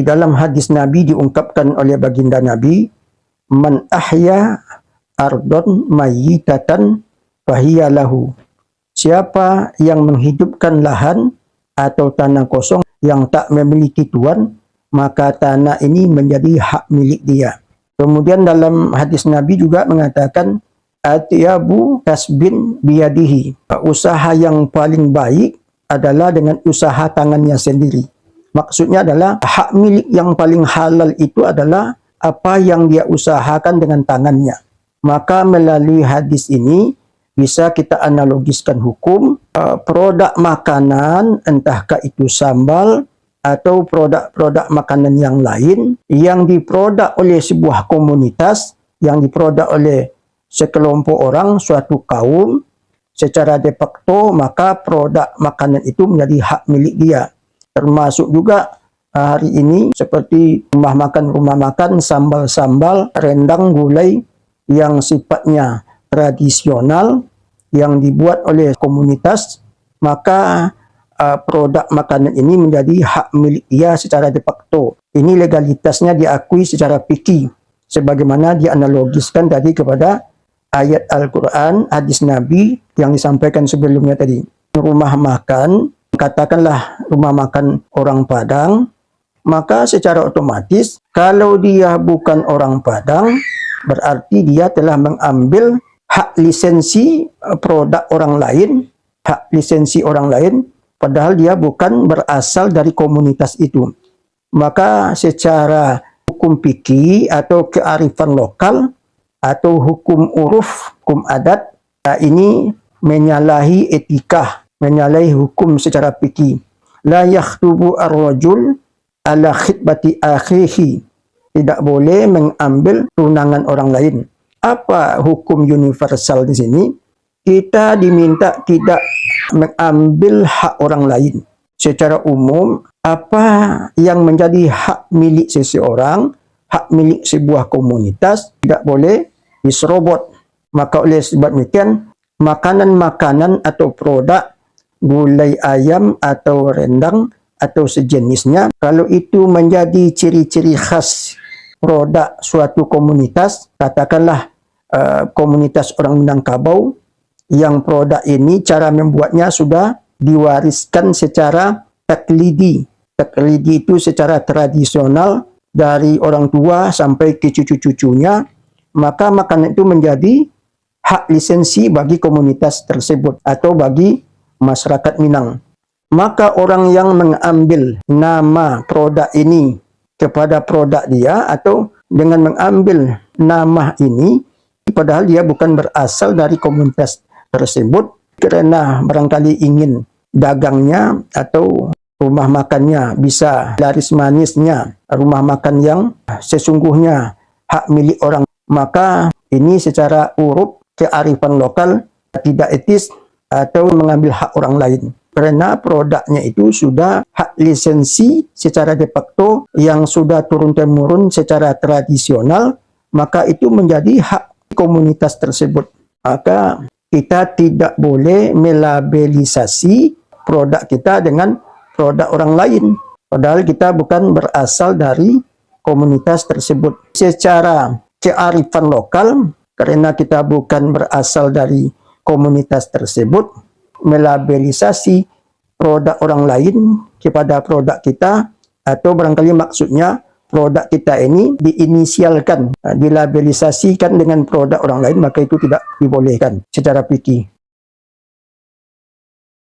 dalam hadis Nabi diungkapkan oleh baginda Nabi, man ahya ardon mayyitatan fahiya lahu. Siapa yang menghidupkan lahan atau tanah kosong yang tak memiliki tuan, maka tanah ini menjadi hak milik dia. Kemudian dalam hadis Nabi juga mengatakan, atyabu kasbin biyadihi. Usaha yang paling baik adalah dengan usaha tangannya sendiri. Maksudnya adalah hak milik yang paling halal itu adalah apa yang dia usahakan dengan tangannya. Maka melalui hadis ini bisa kita analogiskan hukum produk makanan, entahkah itu sambal atau produk-produk makanan yang lain yang diproduk oleh sebuah komunitas, yang diproduk oleh sekelompok orang, suatu kaum, secara de facto maka produk makanan itu menjadi hak milik dia. Termasuk juga hari ini seperti rumah makan, sambal-sambal, rendang, gulai yang sifatnya tradisional yang dibuat oleh komunitas, maka produk makanan ini menjadi hak milik dia secara de facto. Ini legalitasnya diakui secara fikih, sebagaimana dianalogiskan tadi kepada ayat Al-Quran, hadis Nabi yang disampaikan sebelumnya tadi. Rumah makan, katakanlah rumah makan orang Padang, maka secara otomatis kalau dia bukan orang Padang, berarti dia telah mengambil hak lisensi produk orang lain, hak lisensi orang lain, padahal dia bukan berasal dari komunitas itu. Maka secara hukum fikih atau kearifan lokal atau hukum uruf, hukum adat, ini menyalahi etika, menyalahi hukum secara fikih. La yakhtubu ar-rajul ala khitbati akhihi. Tidak boleh mengambil tunangan orang lain. Apa hukum universal di sini? Kita diminta tidak mengambil hak orang lain. Secara umum, apa yang menjadi hak milik seseorang, hak milik sebuah komunitas, tidak boleh diserobot. Maka oleh sebab demikian, makanan-makanan atau produk gulai ayam atau rendang atau sejenisnya, kalau itu menjadi ciri-ciri khas produk suatu komunitas, katakanlah komunitas orang Minangkabau, yang produk ini cara membuatnya sudah diwariskan secara taklidi. Taklidi itu secara tradisional dari orang tua sampai ke cucu-cucunya, maka makanan itu menjadi hak lisensi bagi komunitas tersebut atau bagi masyarakat Minang. Maka orang yang mengambil nama produk ini kepada produk dia atau dengan mengambil nama ini, padahal dia bukan berasal dari komunitas tersebut, karena barangkali ingin dagangnya atau rumah makannya bisa laris manisnya, rumah makan yang sesungguhnya hak milik orang, maka ini secara uruf kearifan lokal tidak etis atau mengambil hak orang lain. Karena produknya itu sudah hak lisensi secara de facto yang sudah turun-temurun secara tradisional, maka itu menjadi hak komunitas tersebut. Maka kita tidak boleh melabelisasi produk kita dengan produk orang lain. Padahal kita bukan berasal dari komunitas tersebut. Secara kearifan lokal, karena kita bukan berasal dari komunitas tersebut, melabelisasi produk orang lain kepada produk kita, atau barangkali maksudnya produk kita ini diinisialkan, dilabelisasikan dengan produk orang lain, maka itu tidak dibolehkan secara fikih.